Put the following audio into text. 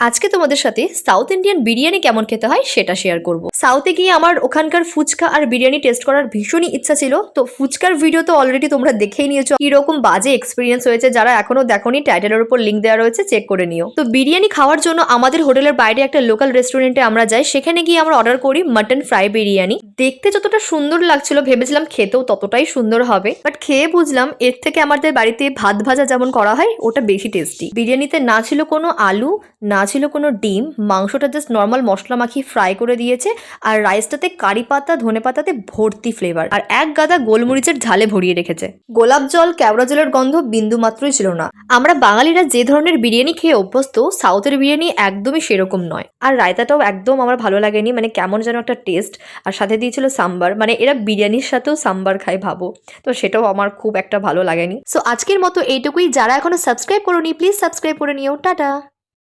আজকে তোমাদের সাথে সাউথ ইন্ডিয়ান বিরিয়ানি কেমন খেতে হয় সেটা শেয়ার করব। সাউথে গিয়ে আমার ওখানকার ফুচকা আর বিরিয়ানি টেস্ট করার ভীষণই ইচ্ছা ছিল। তো ফুচকার ভিডিও তো অলরেডি তোমরা দেখেই নিয়েছো কিরকম বাজে এক্সপিরিয়েন্স হয়েছে। যারা এখনো দেখোনি টাইটেলের উপর লিঙ্ক দেওয়া রয়েছে, চেক করে নিও। তো বিরিয়ানি খাওয়ার জন্য আমাদের হোটেলের বাইরে একটা লোকাল রেস্টুরেন্টে আমরা যাই। সেখানে গিয়ে আমরা অর্ডার করি মাটন ফ্রাই বিরিয়ানি। দেখতে যতটা সুন্দর লাগছিল ভেবেছিলাম খেতেও ততটাই সুন্দর হবে, বাট খেয়ে বুঝলাম এর থেকে আমাদের বাড়িতে ভাত ভাজা যেমন করা হয় ওটা বেশি টেস্টি। বিরিয়ানিতে না ছিল কোনো আলু, না ছিল কোনো ডিম, মাংসটা জাস্ট নর্মাল মশলা মাখিয়ে ফ্রাই করে দিয়েছে। আর রাইসটাতে কারি পাতা ধনে পাতাতে ভর্তি ফ্লেভার, আর এক গাদা গোলমরিচের ঝালে ভরিয়ে রেখেছে। গোলাপ জল কেওড়া জলের গন্ধ বিন্দু মাত্রই ছিল না। আমরা বাঙালিরা যে ধরনের বিরিয়ানি খেয়ে অভ্যস্ত, সাউথের বিরিয়ানি একদমই সেরকম নয়। আর রায়তাটাও একদম আমার ভালো লাগেনি, মানে কেমন যেন একটা টেস্ট। আর সাথে দিয়েছিল সাম্বার, মানে এরা বিরিয়ানির সাথেও সাম্বার খায় ভাবো, তো সেটাও আমার খুব একটা ভালো লাগেনি। সো আজকের মতো এইটুকুই। যারা এখনো সাবস্ক্রাইব করোনি প্লিজ সাবস্ক্রাইব করে নিও। টাটা।